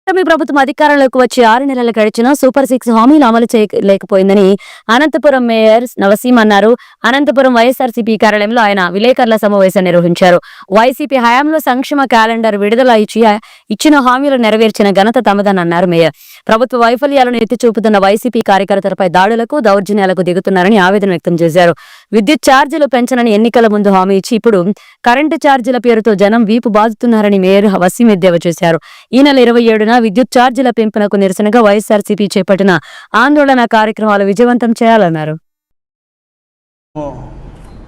కూటమి ప్రభుత్వం అధికారంలోకి వచ్చి 6 నెలలు గడిచినా సూపర్ 6 హామీలు అమలు చేయలేకపోయిందని అనంతపురం మేయర్ నవసీం అన్నారు. అనంతపురం వైఎస్ఆర్సీపీ కార్యాలయంలో ఆయన విలేకరుల సమావేశం నిర్వహించారు. వైసీపీ హయాంలో సంక్షేమ క్యాలెండర్ విడుదల ఇచ్చిన హామీలు నెరవేర్చిన ఘనత తమదని అన్నారు మేయర్. ప్రభుత్వ వైఫల్యాలను ఎత్తి చూపుతున్న వైసీపీ కార్యకర్తలపై దాడులకు, దౌర్జన్యాలకు దిగుతున్నారని ఆవేదన వ్యక్తం చేశారు. విద్యుత్ ఛార్జీలు పెంచనని ఎన్నికల ముందు హామీ ఇచ్చి ఇప్పుడు కరెంటు ఛార్జీల పేరుతో జనం వీపు బాదుతున్నారని మేయర్ వసీం ఎద్దేవా చేశారు. ఈ నెల 27న విద్యుత్ ఛార్జీల పెంపునకు నిరసనగా వైఎస్ఆర్సీపీ చేపట్టిన ఆందోళన కార్యక్రమాలు విజయవంతం చేయాలన్నారు.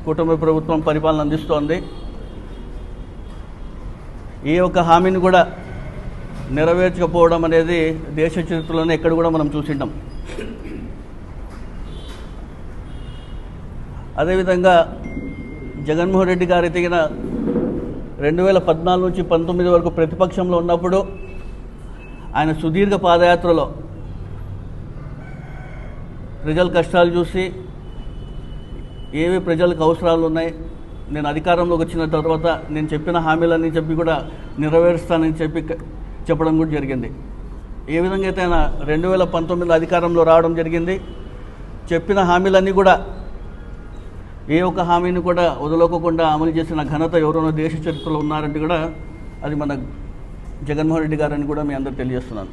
కూటమి ప్రభుత్వం పరిపాలన అందిస్తోంది. ఏ ఒక్క హామీని కూడా నెరవేర్చకపోవడం అనేది దేశ చరిత్రలోనే ఎక్కడ కూడా మనం చూసింటాం. అదేవిధంగా జగన్మోహన్ రెడ్డి గారు ఎదిగిన 2014 నుంచి 19 వరకు ప్రతిపక్షంలో ఉన్నప్పుడు ఆయన సుదీర్ఘ పాదయాత్రలో ప్రజల కష్టాలు చూసి ఏవి ప్రజలకు అవసరాలు ఉన్నాయి, నేను అధికారంలోకి వచ్చిన తర్వాత నేను చెప్పిన హామీలన్నీ చెప్పి కూడా నెరవేరుస్తానని చెప్పడం కూడా జరిగింది. ఏ విధంగా అయితే ఆయన 2019 అధికారంలో రావడం జరిగింది. చెప్పిన హామీలన్నీ కూడా ఏ ఒక్క హామీని కూడా వదలకోకుండా అమలు చేసిన ఘనత ఎవరైనా దేశ చరిత్రలో ఉన్నారంటే కూడా అది మన జగన్మోహన్ రెడ్డి గారని కూడా మీ అందరూ తెలియజేస్తున్నాను.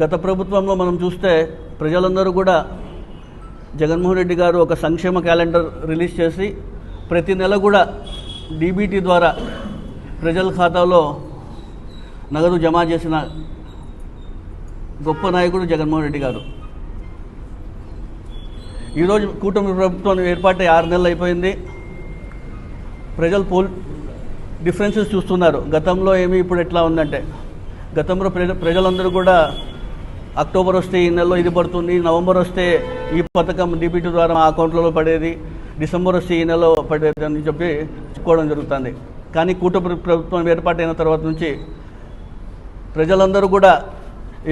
గత ప్రభుత్వంలో మనం చూస్తే ప్రజలందరూ కూడా జగన్మోహన్ రెడ్డి గారు ఒక సంక్షేమ క్యాలెండర్ రిలీజ్ చేసి ప్రతి నెల కూడా డీబీటీ ద్వారా ప్రజల ఖాతాలో నగదు జమ చేసిన గొప్ప నాయకుడు జగన్మోహన్ రెడ్డి గారు. ఈరోజు కూటమి ప్రభుత్వం ఏర్పాటై 6 నెలలు అయిపోయింది. ప్రజలు డిఫరెన్సెస్ చూస్తున్నారు. గతంలో ఏమి ఇప్పుడు ఎట్లా ఉందంటే, గతంలో ప్రజలందరూ కూడా అక్టోబర్ వస్తే ఈ నెలలో ఇది పడుతుంది, నవంబర్ వస్తే ఈ పథకం డీబీటీ ద్వారా మా అకౌంట్లలో పడేది, డిసెంబర్ వస్తే ఈ నెలలో పడేది అని చెప్పి చెప్పుకోవడం జరుగుతుంది. కానీ కూటమి ప్రభుత్వం ఏర్పాటైన తర్వాత నుంచి ప్రజలందరూ కూడా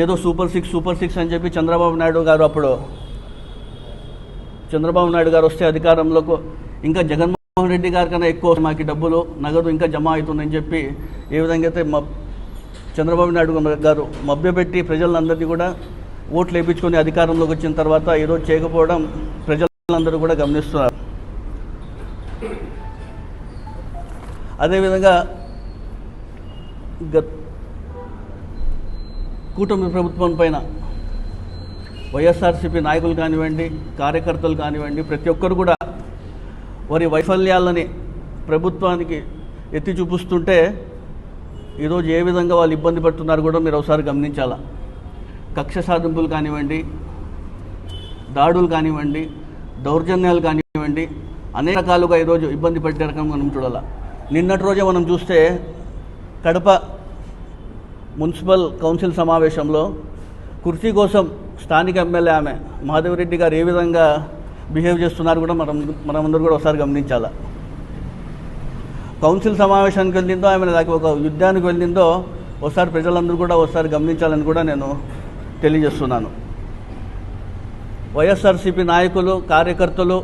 ఏదో సూపర్ సిక్స్ అని చెప్పి చంద్రబాబు నాయుడు గారు వస్తే అధికారంలోకి ఇంకా జగన్మోహన్ రెడ్డి గారి కన్నా ఎక్కువ మాకు డబ్బులు నగదు ఇంకా జమ అవుతుందని చెప్పి ఏ విధంగా అయితే చంద్రబాబు నాయుడు గారు మభ్యపెట్టి ప్రజలందరినీ కూడా ఓట్లు వేయించుకొని అధికారంలోకి వచ్చిన తర్వాత ఈరోజు చేయకపోవడం ప్రజలందరూ కూడా గమనిస్తున్నారు. అదేవిధంగా కూటమి ప్రభుత్వం పైన వైఎస్ఆర్సీపీ నాయకులు కానివ్వండి, కార్యకర్తలు కానివ్వండి, ప్రతి ఒక్కరు కూడా వారి వైఫల్యాలని ప్రభుత్వానికి ఎత్తి చూపిస్తుంటే ఈరోజు ఏ విధంగా వాళ్ళు ఇబ్బంది పడుతున్నారు కూడా మీరు ఒకసారి గమనించాలా. కక్ష సాధింపులు కానివ్వండి, దాడులు కానివ్వండి, దౌర్జన్యాలు కానివ్వండి, అనేక రకాలుగా ఈరోజు ఇబ్బంది పడే రకం మనం చూడాలి. నిన్నటి రోజే మనం చూస్తే కడప మున్సిపల్ కౌన్సిల్ సమావేశంలో కుర్చీ కోసం స్థానిక ఎమ్మెల్యే ఆమె మాధవిరెడ్డి గారు ఏ విధంగా బిహేవ్ చేస్తున్నారు కూడా మనమందరూ కూడా ఒకసారి గమనించాలి. కౌన్సిల్ సమావేశానికి వెళ్ళిందో ఆమె దాకా ఒక యుద్ధానికి వెళ్ళిందో ఒకసారి ప్రజలందరూ కూడా ఒకసారి గమనించాలని కూడా నేను తెలియజేస్తున్నాను. వైఎస్ఆర్సీపీ నాయకులు, కార్యకర్తలు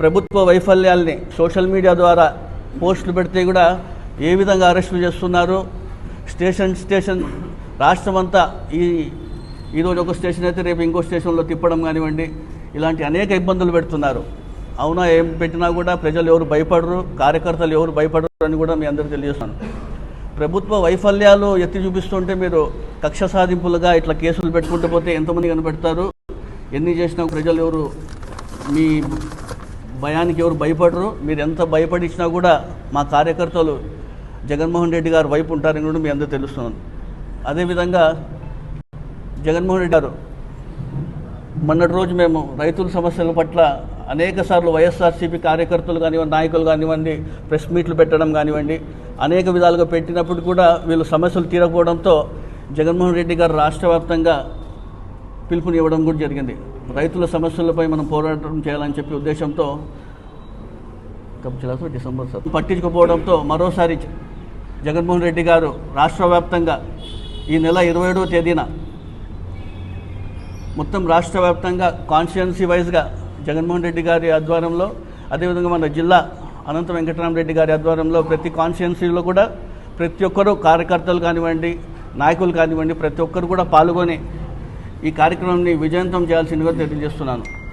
ప్రభుత్వ వైఫల్యాల్ని సోషల్ మీడియా ద్వారా పోస్టులు పెడితే కూడా ఏ విధంగా అరెస్టులు చేస్తున్నారు. స్టేషన్ రాష్ట్రమంతా ఈరోజు ఒక స్టేషన్ అయితే రేపు ఇంకో స్టేషన్లో తిప్పడం కానివ్వండి, ఇలాంటి అనేక ఇబ్బందులు పెడుతున్నారు. అవునా, ఏం పెట్టినా కూడా ప్రజలు ఎవరు భయపడరు, కార్యకర్తలు ఎవరు భయపడరు అని కూడా మీ అందరూ తెలియజేస్తాను. ప్రభుత్వ వైఫల్యాలు ఎత్తి చూపిస్తుంటే మీరు కక్ష సాధింపులుగా ఇట్లా కేసులు పెట్టుకుంటూ పోతే ఎంతమంది కనిపెడతారు. ఎన్ని చేసినా ప్రజలు ఎవరు మీ భయానికి ఎవరు భయపడరు. మీరు ఎంత భయపడిచ్చినా కూడా మా కార్యకర్తలు జగన్మోహన్ రెడ్డి గారు వైపు ఉంటారని కూడా మీ అందరూ తెలుస్తున్నాను. అదేవిధంగా జగన్మోహన్ రెడ్డి గారు మొన్నటి రోజు మేము రైతుల సమస్యల పట్ల అనేక సార్లు వైఎస్ఆర్సీపీ కార్యకర్తలు కానివ్వండి, నాయకులు కానివ్వండి, ప్రెస్ మీట్లు పెట్టడం కానివ్వండి, అనేక విధాలుగా పెట్టినప్పుడు కూడా వీళ్ళు సమస్యలు తీరకపోవడంతో జగన్మోహన్ రెడ్డి గారు రాష్ట్ర వ్యాప్తంగా పిలుపునివ్వడం కూడా జరిగింది. రైతుల సమస్యలపై మనం పోరాటం చేయాలని చెప్పి ఉద్దేశంతో డిసెంబర్ పట్టించుకోపోవడంతో మరోసారి జగన్మోహన్ రెడ్డి గారు రాష్ట్ర వ్యాప్తంగా ఈ నెల 27వ తేదీన మొత్తం రాష్ట్ర వ్యాప్తంగా కాన్స్టిట్యుయెన్సీ వైజ్గా జగన్మోహన్ రెడ్డి గారి ఆధ్వర్యంలో, అదేవిధంగా మన జిల్లా అనంత వెంకటరామరెడ్డి గారి ఆధ్వర్యంలో ప్రతి కాన్స్టిట్యుయెన్సీలో కూడా ప్రతి ఒక్కరూ కార్యకర్తలు కానివ్వండి, నాయకులు కానివ్వండి, ప్రతి ఒక్కరు కూడా పాల్గొని ఈ కార్యక్రమాన్ని విజయవంతం చేయాల్సిందిగా తెలియజేస్తున్నాను.